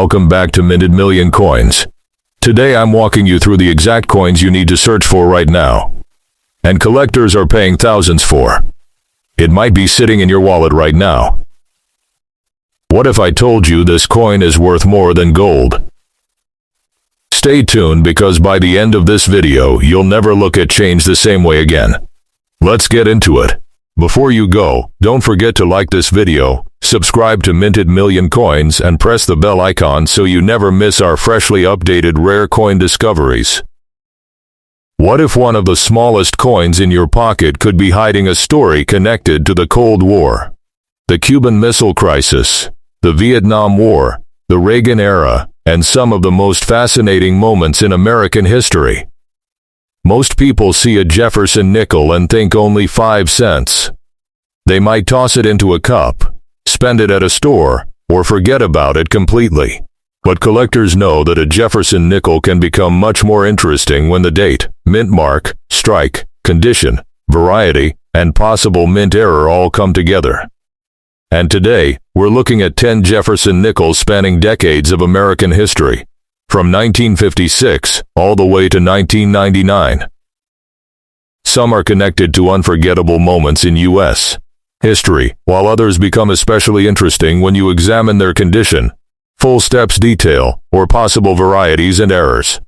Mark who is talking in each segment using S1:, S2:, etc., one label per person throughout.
S1: welcome back to Minted Million Coins. Today I'm walking you through the exact coins you need to search for right now. And collectors are paying thousands for. It might be sitting in your wallet right now. What if I told you this coin is worth more than gold? Stay tuned because by the end of this video you'll never look at change the same way again. Let's get into it. Before you go, don't forget to like this video, subscribe to Minted Million Coins and press the bell icon so you never miss our freshly updated rare coin discoveries. What if one of the smallest coins in your pocket could be hiding a story connected to the Cold War, the Cuban Missile Crisis, the Vietnam War, the Reagan era, and some of the most fascinating moments in American history? Most people see a Jefferson nickel and think only 5 cents. They might toss it into a cup, spend it at a store, or forget about it completely. But collectors know that a Jefferson nickel can become much more interesting when the date, mint mark, strike, condition, variety, and possible mint error all come together. And today, we're looking at 10 Jefferson nickels spanning decades of American history, from 1956 all the way to 1999. Some are connected to unforgettable moments in U.S. history, while others become especially interesting when you examine their condition, full steps detail, or possible varieties and errors.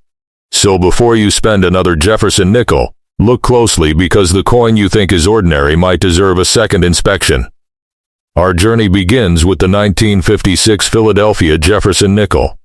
S1: So before you spend another Jefferson nickel, look closely because the coin you think is ordinary might deserve a second inspection. Our journey begins with the 1956 Philadelphia Jefferson nickel,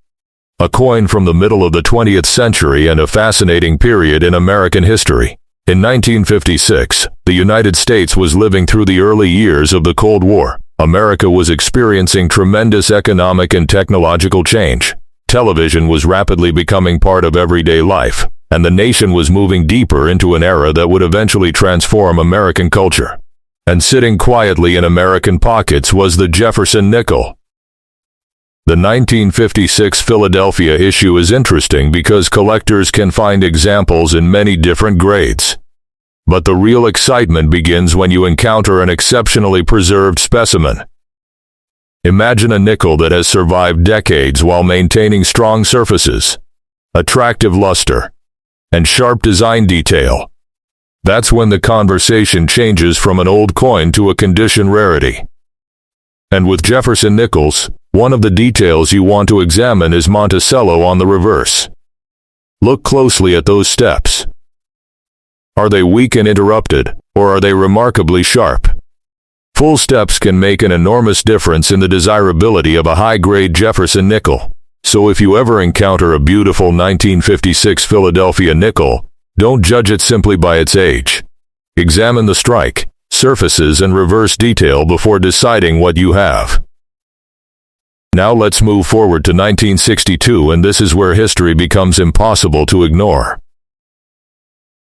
S1: a coin from the middle of the 20th century and a fascinating period in American history. In 1956, the United States was living through the early years of the Cold War. America was experiencing tremendous economic and technological change. Television was rapidly becoming part of everyday life, and the nation was moving deeper into an era that would eventually transform American culture. And sitting quietly in American pockets was the Jefferson nickel. The 1956 Philadelphia issue is interesting because collectors can find examples in many different grades. But the real excitement begins when you encounter an exceptionally preserved specimen. Imagine a nickel that has survived decades while maintaining strong surfaces, attractive luster, and sharp design detail. That's when the conversation changes from an old coin to a condition rarity. And with Jefferson nickels, one of the details you want to examine is Monticello on the reverse. Look closely at those steps. Are they weak and interrupted, or are they remarkably sharp? Full steps can make an enormous difference in the desirability of a high-grade Jefferson nickel. So if you ever encounter a beautiful 1956 Philadelphia nickel, don't judge it simply by its age. Examine the strike, surfaces, and reverse detail before deciding what you have. Now let's move forward to 1962, and this is where history becomes impossible to ignore.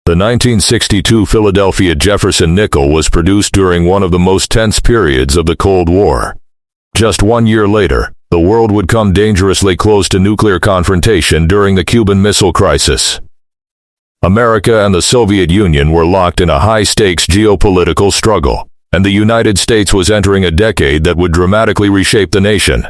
S1: The 1962 Philadelphia Jefferson nickel was produced during one of the most tense periods of the Cold War. Just 1 year later, the world would come dangerously close to nuclear confrontation during the Cuban Missile Crisis. America and the Soviet Union were locked in a high-stakes geopolitical struggle, and the United States was entering a decade that would dramatically reshape the nation.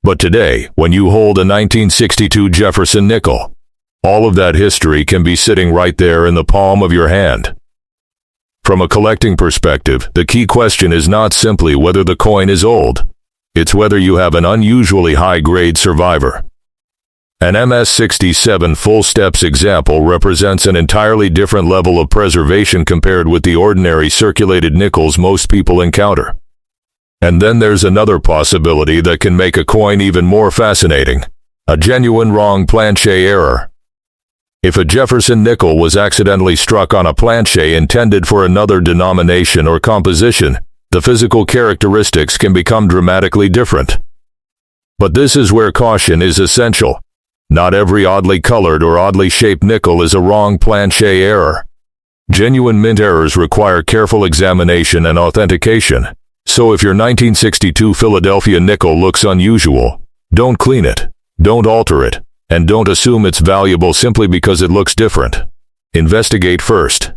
S1: But today, when you hold a 1962 Jefferson nickel, all of that history can be sitting right there in the palm of your hand. From a collecting perspective, the key question is not simply whether the coin is old. It's whether you have an unusually high-grade survivor. An MS-67 full steps example represents an entirely different level of preservation compared with the ordinary circulated nickels most people encounter. And then there's another possibility that can make a coin even more fascinating: a genuine wrong planche error. If a Jefferson nickel was accidentally struck on a planche intended for another denomination or composition, the physical characteristics can become dramatically different. But this is where caution is essential. Not every oddly colored or oddly shaped nickel is a wrong planche error. Genuine mint errors require careful examination and authentication. So if your 1962 Philadelphia nickel looks unusual, don't clean it, don't alter it, and don't assume it's valuable simply because it looks different. Investigate first.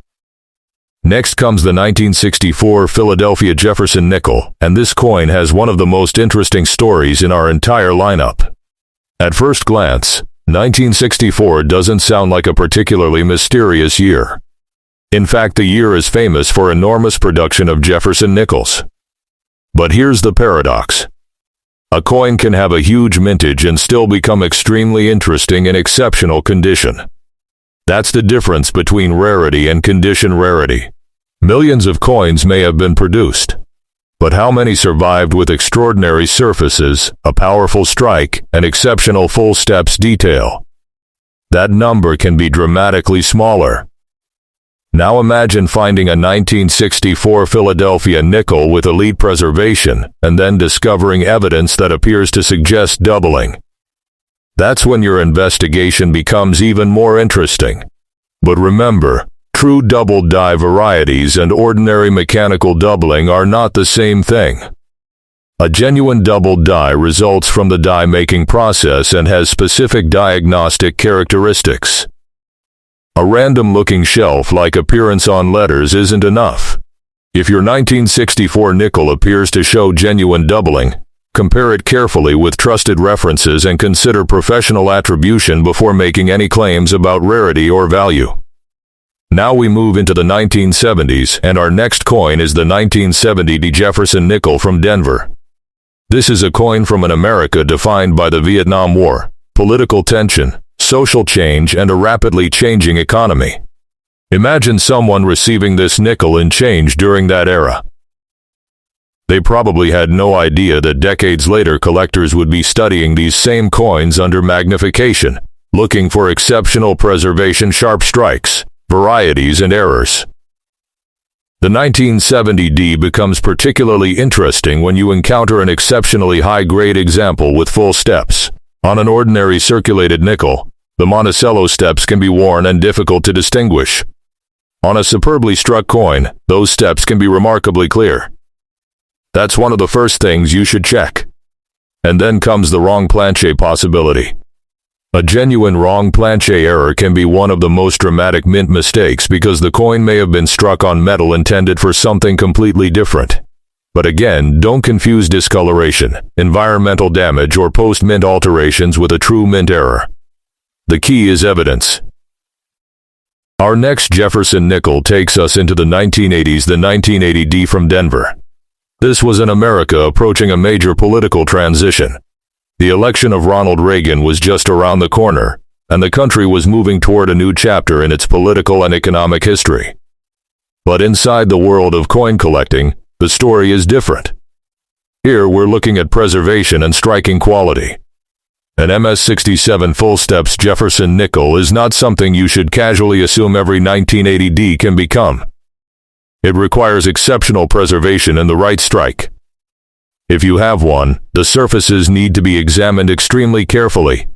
S1: Next comes the 1964 Philadelphia Jefferson Nickel, and this coin has one of the most interesting stories in our entire lineup. At first glance, 1964 doesn't sound like a particularly mysterious year. In fact, the year is famous for enormous production of Jefferson nickels. But here's the paradox. A coin can have a huge mintage and still become extremely interesting in exceptional condition. That's the difference between rarity and condition rarity. Millions of coins may have been produced, but how many survived with extraordinary surfaces, a powerful strike, and exceptional full steps detail? That number can be dramatically smaller. Now imagine finding a 1964 Philadelphia nickel with elite preservation, and then discovering evidence that appears to suggest doubling. That's when your investigation becomes even more interesting. But remember, true double die varieties and ordinary mechanical doubling are not the same thing. A genuine double die results from the die-making process and has specific diagnostic characteristics. A random-looking shelf-like appearance on letters isn't enough. If your 1964 nickel appears to show genuine doubling, compare it carefully with trusted references and consider professional attribution before making any claims about rarity or value. Now we move into the 1970s, and our next coin is the 1970 Jefferson Nickel from Denver. This is a coin from an America defined by the Vietnam War, political tension, social change, and a rapidly changing economy. Imagine someone receiving this nickel in change during that era. They probably had no idea that decades later collectors would be studying these same coins under magnification, looking for exceptional preservation, sharp strikes, varieties, and errors. The 1970D becomes particularly interesting when you encounter an exceptionally high-grade example with full steps. On an ordinary circulated nickel, the Monticello steps can be worn and difficult to distinguish. On a superbly struck coin, those steps can be remarkably clear. That's one of the first things you should check. And then comes the wrong planche possibility. A genuine wrong planche error can be one of the most dramatic mint mistakes because the coin may have been struck on metal intended for something completely different. But again, don't confuse discoloration, environmental damage, or post-mint alterations with a true mint error. The key is evidence. Our next Jefferson Nickel takes us into the 1980s, the 1980D from Denver. This was an America approaching a major political transition. The election of Ronald Reagan was just around the corner, and the country was moving toward a new chapter in its political and economic history. But inside the world of coin collecting, the story is different. Here we're looking at preservation and striking quality. An MS-67 full steps Jefferson Nickel is not something you should casually assume every 1980D can become. It requires exceptional preservation and the right strike. If you have one, the surfaces need to be examined extremely carefully.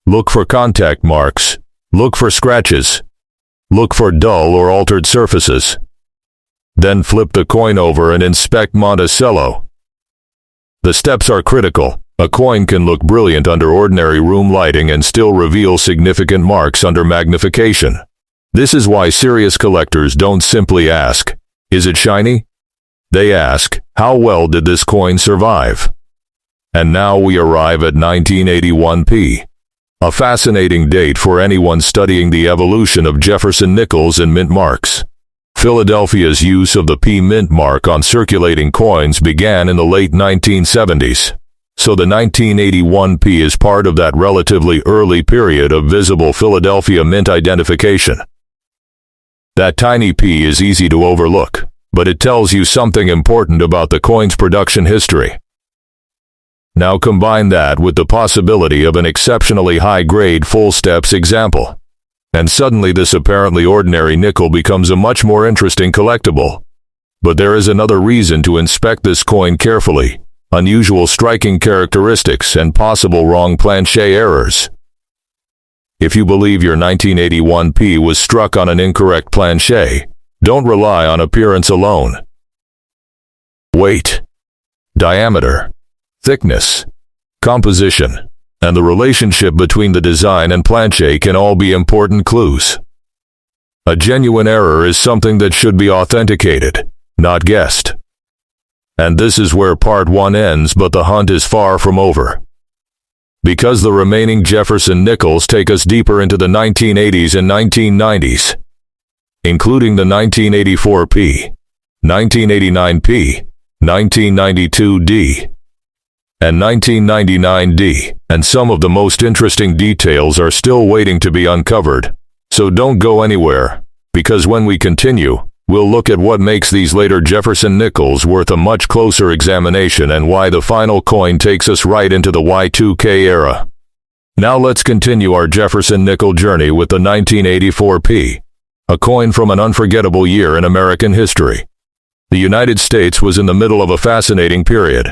S1: Look for contact marks. Look for scratches. Look for dull or altered surfaces. Then flip the coin over and inspect Monticello. The steps are critical. A coin can look brilliant under ordinary room lighting and still reveal significant marks under magnification. This is why serious collectors don't simply ask, "Is it shiny?" They ask, "How well did this coin survive?" And now we arrive at 1981P. A fascinating date for anyone studying the evolution of Jefferson nickels and mint marks. Philadelphia's use of the P mint mark on circulating coins began in the late 1970s. So the 1981P is part of that relatively early period of visible Philadelphia mint identification. That tiny P is easy to overlook, but it tells you something important about the coin's production history. Now combine that with the possibility of an exceptionally high-grade full steps example, and suddenly this apparently ordinary nickel becomes a much more interesting collectible. But there is another reason to inspect this coin carefully: unusual striking characteristics and possible wrong planche errors. If you believe your 1981P was struck on an incorrect planche, don't rely on appearance alone. Weight, diameter, thickness, composition, and the relationship between the design and planche can all be important clues. A genuine error is something that should be authenticated, not guessed. And this is where part 1 ends, but the hunt is far from over. Because the remaining Jefferson Nickels take us deeper into the 1980s and 1990s, including the 1984P, 1989P, 1992D, and 1999D, and some of the most interesting details are still waiting to be uncovered. So don't go anywhere, because when we continue, we'll look at what makes these later Jefferson Nickels worth a much closer examination and why the final coin takes us right into the Y2K era. Now let's continue our Jefferson Nickel journey with the 1984P, a coin from an unforgettable year in American history. The United States was in the middle of a fascinating period.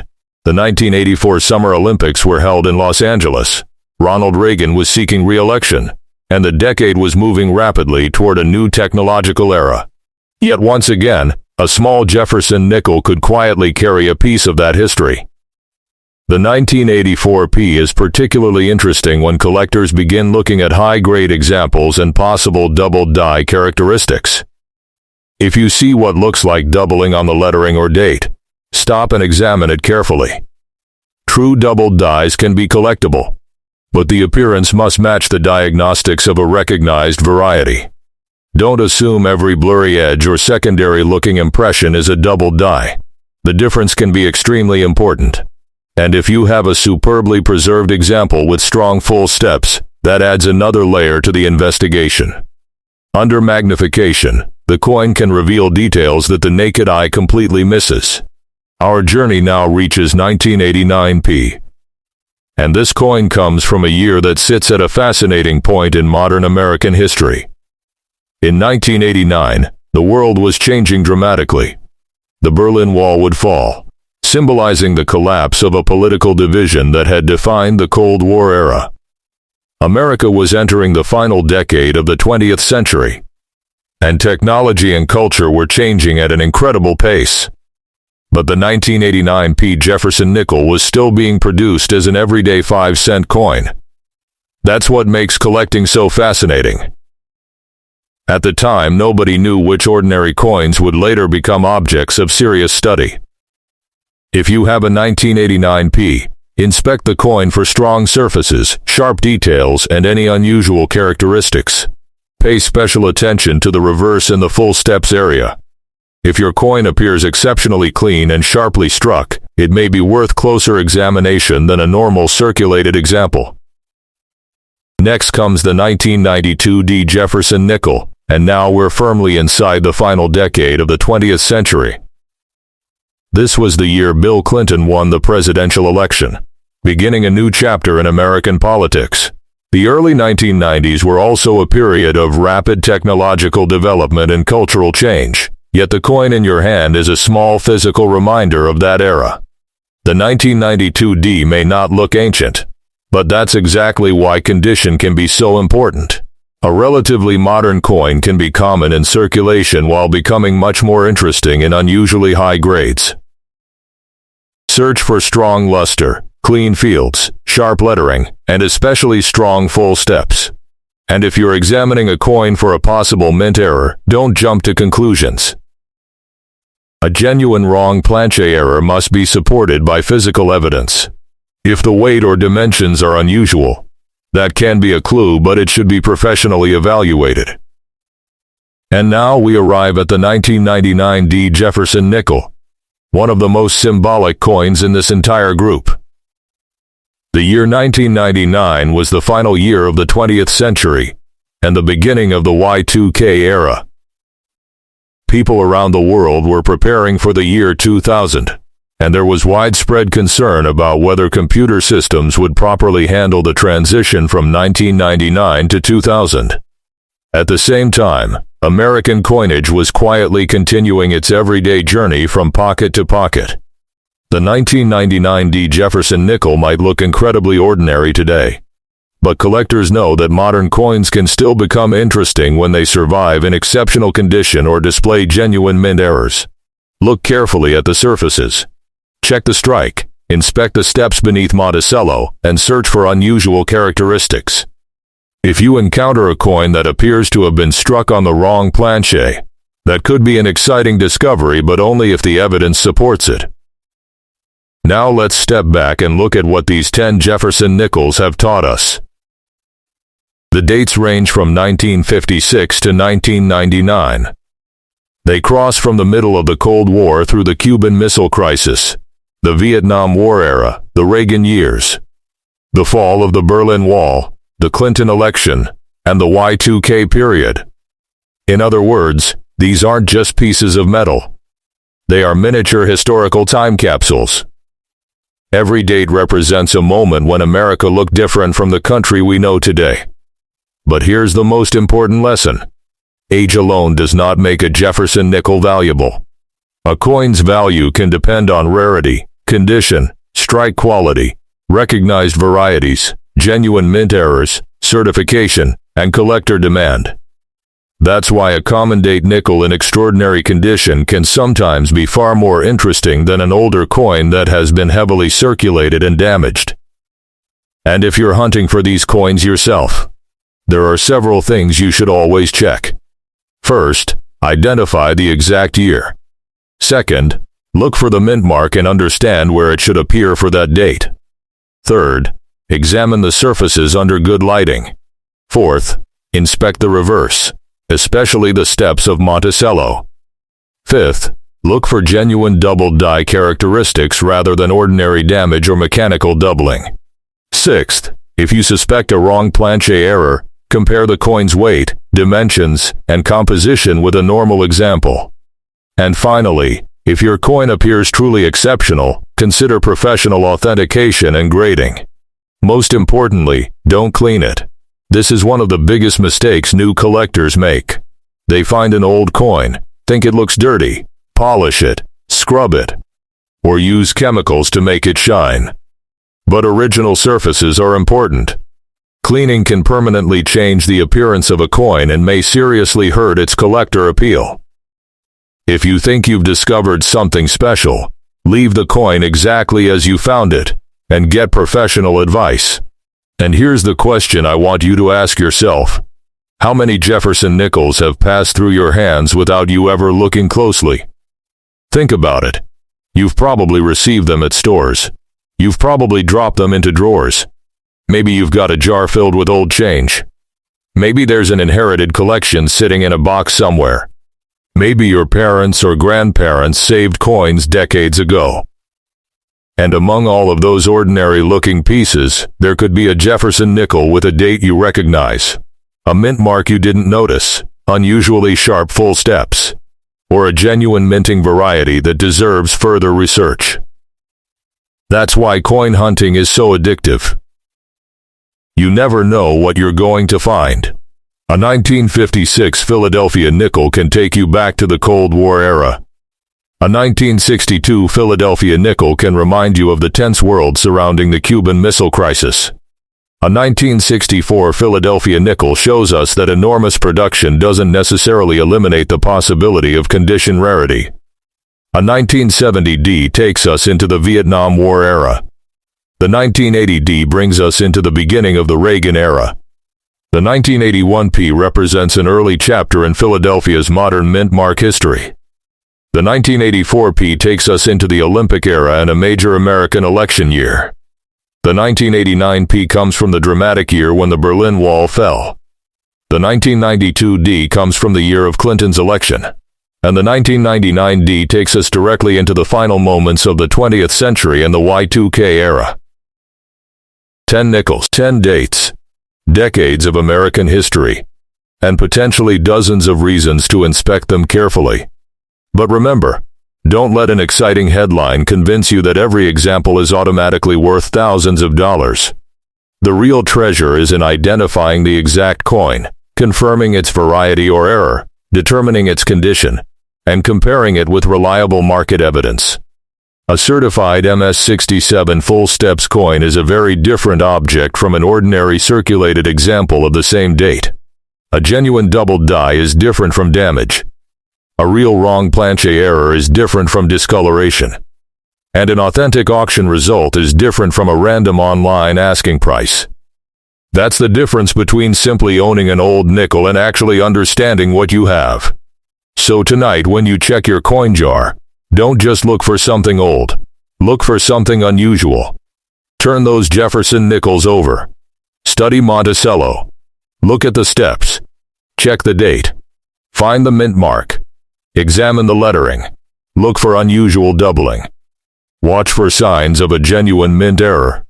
S1: The 1984 Summer Olympics were held in Los Angeles. Ronald Reagan was seeking re-election, and the decade was moving rapidly toward a new technological era. Yet once again, a small Jefferson Nickel could quietly carry a piece of that history. The 1984P is particularly interesting when collectors begin looking at high-grade examples and possible double die characteristics. If you see what looks like doubling on the lettering or date, stop and examine it carefully. True double dies can be collectible, but the appearance must match the diagnostics of a recognized variety. Don't assume every blurry edge or secondary-looking impression is a double die. The difference can be extremely important. And if you have a superbly preserved example with strong full steps, that adds another layer to the investigation. Under magnification, the coin can reveal details that the naked eye completely misses. Our journey now reaches 1989P. And this coin comes from a year that sits at a fascinating point in modern American history. In 1989, the world was changing dramatically. The Berlin Wall would fall, symbolizing the collapse of a political division that had defined the Cold War era. America was entering the final decade of the 20th century, and technology and culture were changing at an incredible pace. But the 1989P Jefferson Nickel was still being produced as an everyday 5-cent coin. That's what makes collecting so fascinating. At the time, nobody knew which ordinary coins would later become objects of serious study. If you have a 1989P, inspect the coin for strong surfaces, sharp details, and any unusual characteristics. Pay special attention to the reverse and the full steps area. If your coin appears exceptionally clean and sharply struck, it may be worth closer examination than a normal circulated example. Next comes the 1992D Jefferson Nickel, and now we're firmly inside the final decade of the 20th century. This was the year Bill Clinton won the presidential election, beginning a new chapter in American politics. The early 1990s were also a period of rapid technological development and cultural change. Yet the coin in your hand is a small physical reminder of that era. The 1992D may not look ancient, but that's exactly why condition can be so important. A relatively modern coin can be common in circulation while becoming much more interesting in unusually high grades. Search for strong luster, clean fields, sharp lettering, and especially strong full steps. And if you're examining a coin for a possible mint error, don't jump to conclusions. A genuine wrong planche error must be supported by physical evidence. If the weight or dimensions are unusual, that can be a clue, but it should be professionally evaluated. And now we arrive at the 1999D Jefferson Nickel, one of the most symbolic coins in this entire group. The year 1999 was the final year of the 20th century, and the beginning of the Y2K era. People around the world were preparing for the year 2000, and there was widespread concern about whether computer systems would properly handle the transition from 1999 to 2000. At the same time, American coinage was quietly continuing its everyday journey from pocket to pocket. The 1999D Jefferson Nickel might look incredibly ordinary today, but collectors know that modern coins can still become interesting when they survive in exceptional condition or display genuine mint errors. Look carefully at the surfaces. Check the strike, inspect the steps beneath Monticello, and search for unusual characteristics. If you encounter a coin that appears to have been struck on the wrong planche, that could be an exciting discovery, but only if the evidence supports it. Now let's step back and look at what these 10 Jefferson nickels have taught us. The dates range from 1956 to 1999. They cross from the middle of the Cold War through the Cuban Missile Crisis, the Vietnam War era, the Reagan years, the fall of the Berlin Wall, the Clinton election, and the Y2K period. In other words, these aren't just pieces of metal. They are miniature historical time capsules. Every date represents a moment when America looked different from the country we know today. But here's the most important lesson. Age alone does not make a Jefferson nickel valuable. A coin's value can depend on rarity, condition, strike quality, recognized varieties, genuine mint errors, certification, and collector demand. That's why a common date nickel in extraordinary condition can sometimes be far more interesting than an older coin that has been heavily circulated and damaged. And if you're hunting for these coins yourself, there are several things you should always check. First, identify the exact year. Second, look for the mint mark and understand where it should appear for that date. Third, examine the surfaces under good lighting. Fourth, inspect the reverse, especially the steps of Monticello. Fifth, look for genuine doubled die characteristics rather than ordinary damage or mechanical doubling. Sixth, if you suspect a wrong planche error, compare the coin's weight, dimensions, and composition with a normal example. And finally, if your coin appears truly exceptional, consider professional authentication and grading. Most importantly, don't clean it. This is one of the biggest mistakes new collectors make. They find an old coin, think it looks dirty, polish it, scrub it, or use chemicals to make it shine. But original surfaces are important. Cleaning can permanently change the appearance of a coin and may seriously hurt its collector appeal. If you think you've discovered something special, leave the coin exactly as you found it, and get professional advice. And here's the question I want you to ask yourself. How many Jefferson nickels have passed through your hands without you ever looking closely? Think about it. You've probably received them at stores. You've probably dropped them into drawers. Maybe you've got a jar filled with old change. Maybe there's an inherited collection sitting in a box somewhere. Maybe your parents or grandparents saved coins decades ago. And among all of those ordinary-looking pieces, there could be a Jefferson nickel with a date you recognize, a mint mark you didn't notice, unusually sharp full steps, or a genuine minting variety that deserves further research. That's why coin hunting is so addictive. You never know what you're going to find. A 1956 Philadelphia nickel can take you back to the Cold War era. A 1962 Philadelphia nickel can remind you of the tense world surrounding the Cuban Missile Crisis. A 1964 Philadelphia nickel shows us that enormous production doesn't necessarily eliminate the possibility of condition rarity. A 1970 D takes us into the Vietnam War era. The 1980 D brings us into the beginning of the Reagan era. The 1981 P represents an early chapter in Philadelphia's modern mint mark history. The 1984 P takes us into the Olympic era and a major American election year. The 1989 P comes from the dramatic year when the Berlin Wall fell. The 1992 D comes from the year of Clinton's election. And the 1999 D takes us directly into the final moments of the 20th century and the Y2K era. 10 nickels, 10 dates, decades of American history, and potentially dozens of reasons to inspect them carefully. But remember, don't let an exciting headline convince you that every example is automatically worth thousands of dollars. The real treasure is in identifying the exact coin, confirming its variety or error, determining its condition, and comparing it with reliable market evidence. A certified MS67 full steps coin is a very different object from an ordinary circulated example of the same date. A genuine doubled die is different from damage. A real wrong planche error is different from discoloration. And an authentic auction result is different from a random online asking price. That's the difference between simply owning an old nickel and actually understanding what you have. So tonight when you check your coin jar, don't just look for something old. Look for something unusual. Turn those Jefferson nickels over. Study Monticello. Look at the steps. Check the date. Find the mint mark. Examine the lettering. Look for unusual doubling. Watch for signs of a genuine mint error.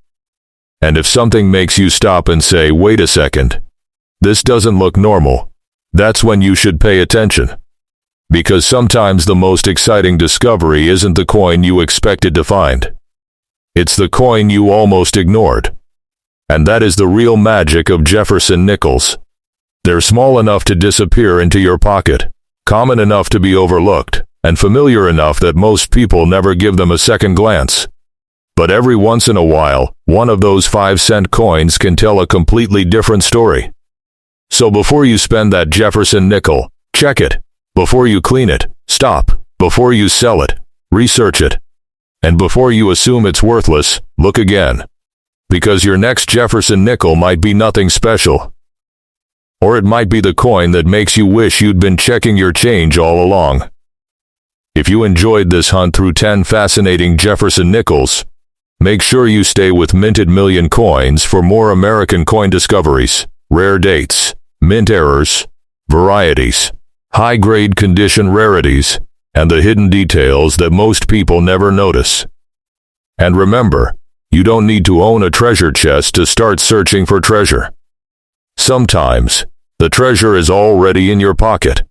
S1: And if something makes you stop and say, wait a second, this doesn't look normal, that's when you should pay attention. Because sometimes the most exciting discovery isn't the coin you expected to find. It's the coin you almost ignored. And that is the real magic of Jefferson nickels. They're small enough to disappear into your pocket, common enough to be overlooked, and familiar enough that most people never give them a second glance. But every once in a while, one of those 5-cent coins can tell a completely different story. So before you spend that Jefferson nickel, check it. Before you clean it, stop. Before you sell it, research it. And before you assume it's worthless, look again. Because your next Jefferson nickel might be nothing special. Or it might be the coin that makes you wish you'd been checking your change all along. If you enjoyed this hunt through 10 fascinating Jefferson nickels, make sure you stay with Minted Million Coins for more American coin discoveries, rare dates, mint errors, varieties, high-grade condition rarities, and the hidden details that most people never notice. And remember, you don't need to own a treasure chest to start searching for treasure. Sometimes, the treasure is already in your pocket.